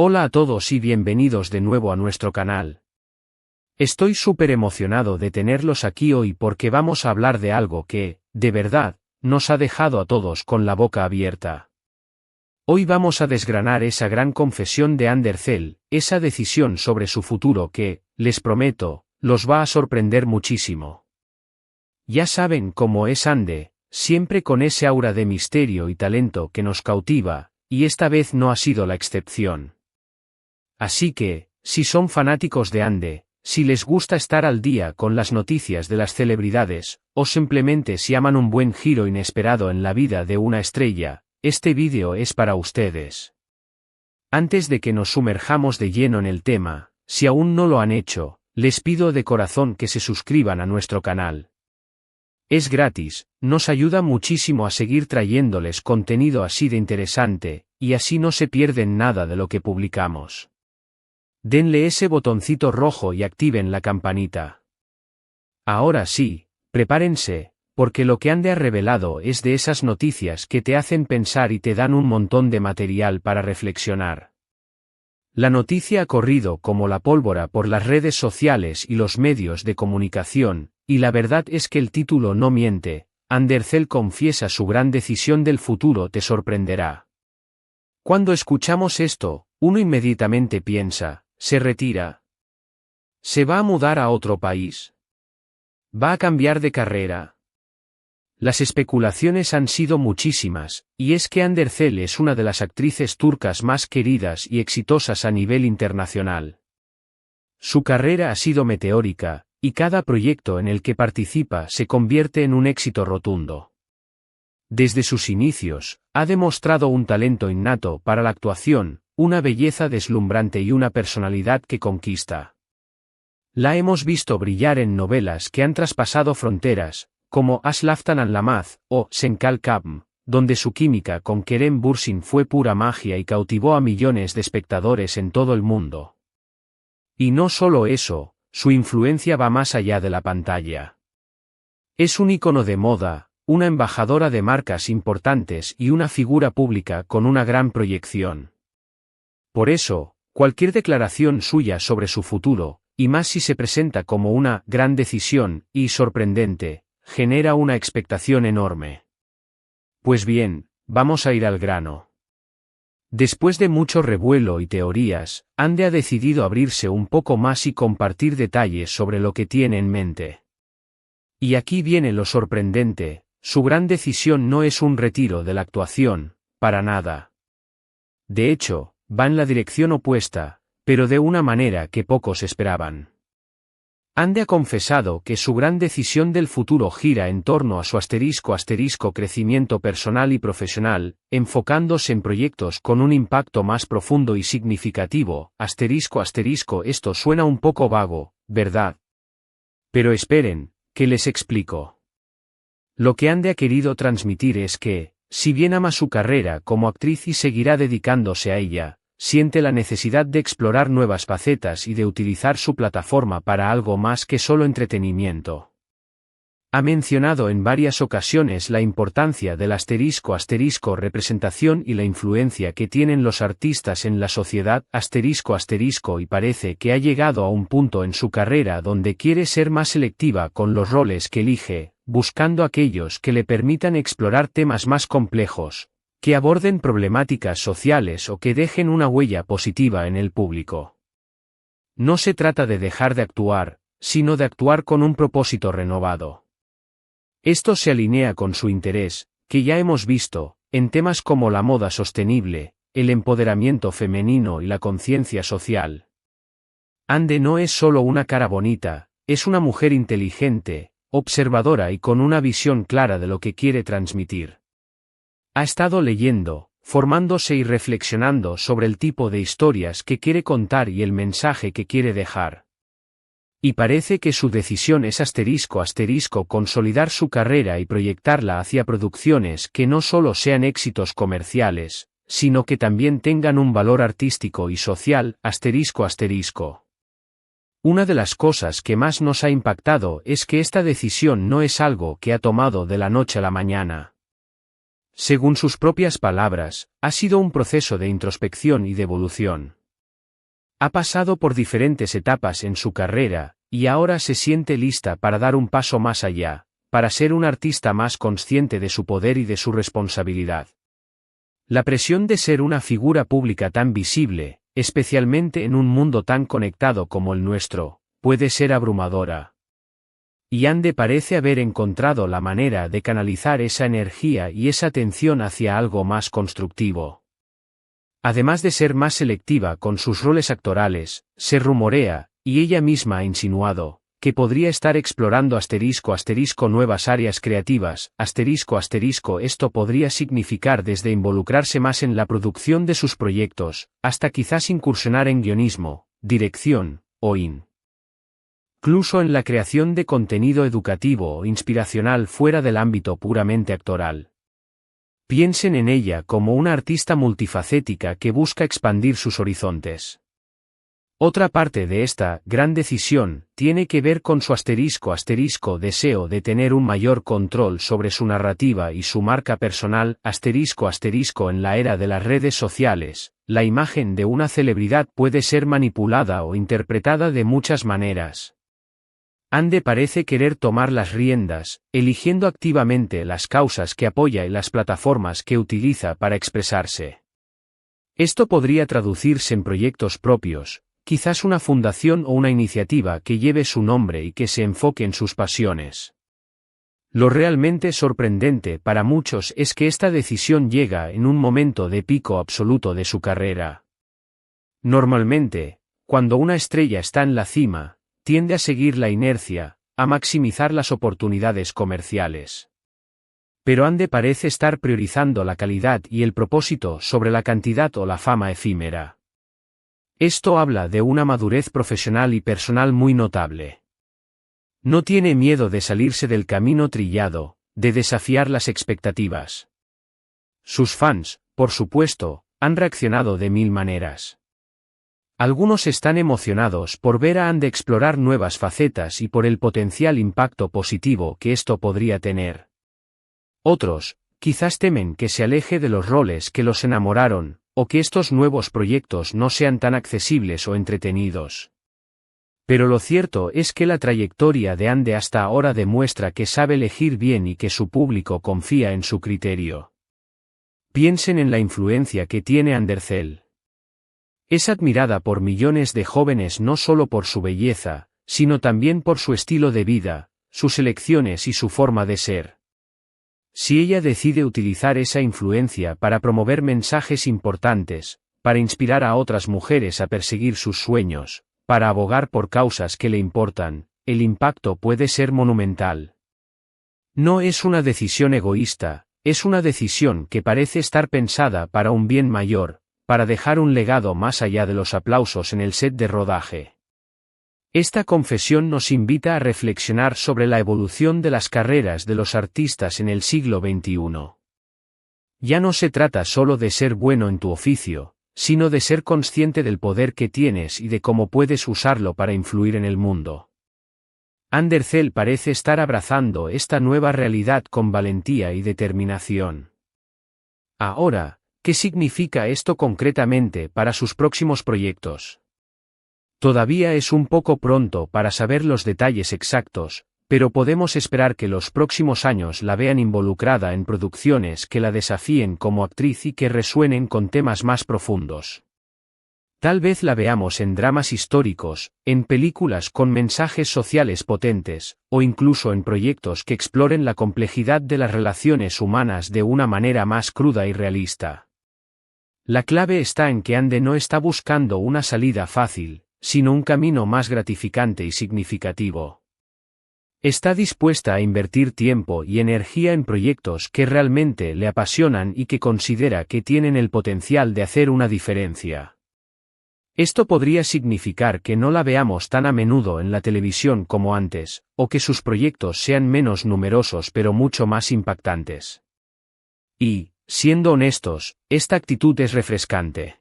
Hola a todos y bienvenidos de nuevo a nuestro canal. Estoy súper emocionado de tenerlos aquí hoy porque vamos a hablar de algo que, de verdad, nos ha dejado a todos con la boca abierta. Hoy vamos a desgranar esa gran confesión de Ander Zell, esa decisión sobre su futuro que, les prometo, los va a sorprender muchísimo. Ya saben cómo es Ande, siempre con ese aura de misterio y talento que nos cautiva, y esta vez no ha sido la excepción. Así que, si son fanáticos de Ande, si les gusta estar al día con las noticias de las celebridades, o simplemente si aman un buen giro inesperado en la vida de una estrella, este vídeo es para ustedes. Antes de que nos sumerjamos de lleno en el tema, si aún no lo han hecho, les pido de corazón que se suscriban a nuestro canal. Es gratis, nos ayuda muchísimo a seguir trayéndoles contenido así de interesante, y así no se pierden nada de lo que publicamos. Denle ese botoncito rojo y activen la campanita. Ahora sí, prepárense, porque lo que Ande ha revelado es de esas noticias que te hacen pensar y te dan un montón de material para reflexionar. La noticia ha corrido como la pólvora por las redes sociales y los medios de comunicación, y la verdad es que el título no miente. Ander Zell confiesa su gran decisión del futuro te sorprenderá. Cuando escuchamos esto, uno inmediatamente piensa, ¿se retira? ¿Se va a mudar a otro país? ¿Va a cambiar de carrera? Las especulaciones han sido muchísimas, y es que Ander Zell es una de las actrices turcas más queridas y exitosas a nivel internacional. Su carrera ha sido meteórica, y cada proyecto en el que participa se convierte en un éxito rotundo. Desde sus inicios, ha demostrado un talento innato para la actuación, una belleza deslumbrante y una personalidad que conquista. La hemos visto brillar en novelas que han traspasado fronteras, como Aslaftan Anlamaz, o Senkal Kabm, donde su química con Kerem Bürsin fue pura magia y cautivó a millones de espectadores en todo el mundo. Y no solo eso, su influencia va más allá de la pantalla. Es un ícono de moda, una embajadora de marcas importantes y una figura pública con una gran proyección. Por eso, cualquier declaración suya sobre su futuro, y más si se presenta como una gran decisión y sorprendente, genera una expectación enorme. Pues bien, vamos a ir al grano. Después de mucho revuelo y teorías, Ande ha decidido abrirse un poco más y compartir detalles sobre lo que tiene en mente. Y aquí viene lo sorprendente, su gran decisión no es un retiro de la actuación, para nada. De hecho, va en la dirección opuesta, pero de una manera que pocos esperaban. Ande ha confesado que su gran decisión del futuro gira en torno a su ** crecimiento personal y profesional, enfocándose en proyectos con un impacto más profundo y significativo, ***. Esto suena un poco vago, ¿verdad? Pero esperen, que les explico. Lo que Ande ha querido transmitir es que, si bien ama su carrera como actriz y seguirá dedicándose a ella, siente la necesidad de explorar nuevas facetas y de utilizar su plataforma para algo más que solo entretenimiento. Ha mencionado en varias ocasiones la importancia del ** representación y la influencia que tienen los artistas en la sociedad ** y parece que ha llegado a un punto en su carrera donde quiere ser más selectiva con los roles que elige, buscando aquellos que le permitan explorar temas más complejos, que aborden problemáticas sociales o que dejen una huella positiva en el público. No se trata de dejar de actuar, sino de actuar con un propósito renovado. Esto se alinea con su interés, que ya hemos visto, en temas como la moda sostenible, el empoderamiento femenino y la conciencia social. Ande no es solo una cara bonita, es una mujer inteligente, observadora y con una visión clara de lo que quiere transmitir. Ha estado leyendo, formándose y reflexionando sobre el tipo de historias que quiere contar y el mensaje que quiere dejar. Y parece que su decisión es ** consolidar su carrera y proyectarla hacia producciones que no solo sean éxitos comerciales, sino que también tengan un valor artístico y social, ***. Una de las cosas que más nos ha impactado es que esta decisión no es algo que ha tomado de la noche a la mañana. Según sus propias palabras, ha sido un proceso de introspección y de evolución. Ha pasado por diferentes etapas en su carrera, y ahora se siente lista para dar un paso más allá, para ser un artista más consciente de su poder y de su responsabilidad. La presión de ser una figura pública tan visible, especialmente en un mundo tan conectado como el nuestro, puede ser abrumadora. Y Ande parece haber encontrado la manera de canalizar esa energía y esa atención hacia algo más constructivo. Además de ser más selectiva con sus roles actorales, se rumorea, y ella misma ha insinuado, que podría estar explorando ** nuevas áreas creativas, ** esto podría significar desde involucrarse más en la producción de sus proyectos, hasta quizás incursionar en guionismo, dirección, o incluso en la creación de contenido educativo o inspiracional fuera del ámbito puramente actoral. Piensen en ella como una artista multifacética que busca expandir sus horizontes. Otra parte de esta gran decisión tiene que ver con su ** deseo de tener un mayor control sobre su narrativa y su marca personal, ** en la era de las redes sociales. La imagen de una celebridad puede ser manipulada o interpretada de muchas maneras. Ande parece querer tomar las riendas, eligiendo activamente las causas que apoya y las plataformas que utiliza para expresarse. Esto podría traducirse en proyectos propios, quizás una fundación o una iniciativa que lleve su nombre y que se enfoque en sus pasiones. Lo realmente sorprendente para muchos es que esta decisión llega en un momento de pico absoluto de su carrera. Normalmente, cuando una estrella está en la cima, tiende a seguir la inercia, a maximizar las oportunidades comerciales. Pero Ande parece estar priorizando la calidad y el propósito sobre la cantidad o la fama efímera. Esto habla de una madurez profesional y personal muy notable. No tiene miedo de salirse del camino trillado, de desafiar las expectativas. Sus fans, por supuesto, han reaccionado de mil maneras. Algunos están emocionados por ver a Ande explorar nuevas facetas y por el potencial impacto positivo que esto podría tener. Otros, quizás temen que se aleje de los roles que los enamoraron, o que estos nuevos proyectos no sean tan accesibles o entretenidos. Pero lo cierto es que la trayectoria de Ande hasta ahora demuestra que sabe elegir bien y que su público confía en su criterio. Piensen en la influencia que tiene Andercel. Es admirada por millones de jóvenes no solo por su belleza, sino también por su estilo de vida, sus elecciones y su forma de ser. Si ella decide utilizar esa influencia para promover mensajes importantes, para inspirar a otras mujeres a perseguir sus sueños, para abogar por causas que le importan, el impacto puede ser monumental. No es una decisión egoísta, es una decisión que parece estar pensada para un bien mayor, para dejar un legado más allá de los aplausos en el set de rodaje. Esta confesión nos invita a reflexionar sobre la evolución de las carreras de los artistas en el siglo XXI. Ya no se trata solo de ser bueno en tu oficio, sino de ser consciente del poder que tienes y de cómo puedes usarlo para influir en el mundo. Andercel parece estar abrazando esta nueva realidad con valentía y determinación. Ahora, ¿qué significa esto concretamente para sus próximos proyectos? Todavía es un poco pronto para saber los detalles exactos, pero podemos esperar que los próximos años la vean involucrada en producciones que la desafíen como actriz y que resuenen con temas más profundos. Tal vez la veamos en dramas históricos, en películas con mensajes sociales potentes, o incluso en proyectos que exploren la complejidad de las relaciones humanas de una manera más cruda y realista. La clave está en que Ande no está buscando una salida fácil, sino un camino más gratificante y significativo. Está dispuesta a invertir tiempo y energía en proyectos que realmente le apasionan y que considera que tienen el potencial de hacer una diferencia. Esto podría significar que no la veamos tan a menudo en la televisión como antes, o que sus proyectos sean menos numerosos pero mucho más impactantes. Y, siendo honestos, esta actitud es refrescante.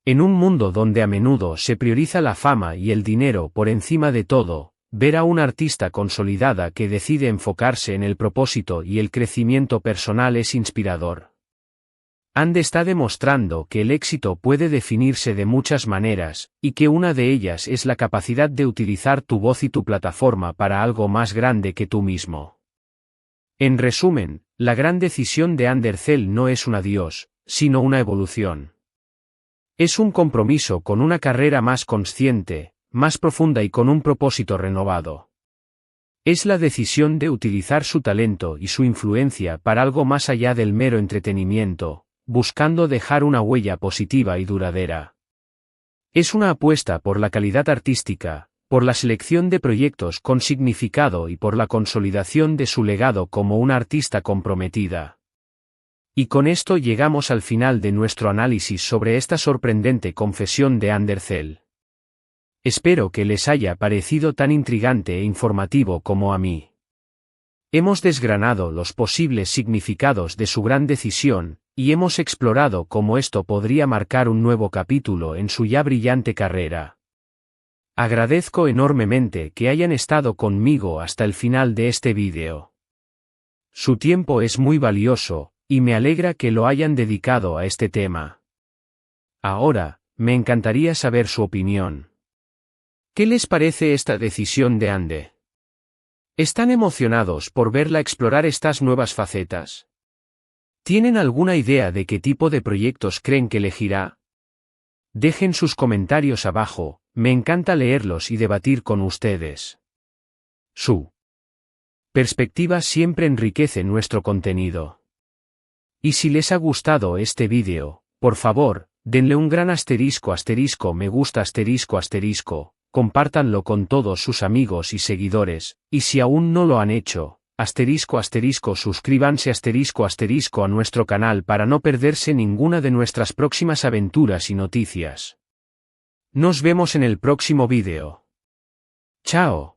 En un mundo donde a menudo se prioriza la fama y el dinero por encima de todo, ver a una artista consolidada que decide enfocarse en el propósito y el crecimiento personal es inspirador. Ander está demostrando que el éxito puede definirse de muchas maneras, y que una de ellas es la capacidad de utilizar tu voz y tu plataforma para algo más grande que tú mismo. En resumen, la gran decisión de Ander Zell no es un adiós, sino una evolución. Es un compromiso con una carrera más consciente, más profunda y con un propósito renovado. Es la decisión de utilizar su talento y su influencia para algo más allá del mero entretenimiento, buscando dejar una huella positiva y duradera. Es una apuesta por la calidad artística, por la selección de proyectos con significado y por la consolidación de su legado como una artista comprometida. Y con esto llegamos al final de nuestro análisis sobre esta sorprendente confesión de Ander Zell. Espero que les haya parecido tan intrigante e informativo como a mí. Hemos desgranado los posibles significados de su gran decisión, y hemos explorado cómo esto podría marcar un nuevo capítulo en su ya brillante carrera. Agradezco enormemente que hayan estado conmigo hasta el final de este vídeo. Su tiempo es muy valioso, y me alegra que lo hayan dedicado a este tema. Ahora, me encantaría saber su opinión. ¿Qué les parece esta decisión de Ander? ¿Están emocionados por verla explorar estas nuevas facetas? ¿Tienen alguna idea de qué tipo de proyectos creen que elegirá? Dejen sus comentarios abajo, me encanta leerlos y debatir con ustedes. Su perspectiva siempre enriquece nuestro contenido. Y si les ha gustado este vídeo, por favor, denle un gran asterisco me gusta asterisco, compártanlo con todos sus amigos y seguidores, y si aún no lo han hecho, suscríbanse a nuestro canal para no perderse ninguna de nuestras próximas aventuras y noticias. Nos vemos en el próximo vídeo. Chao.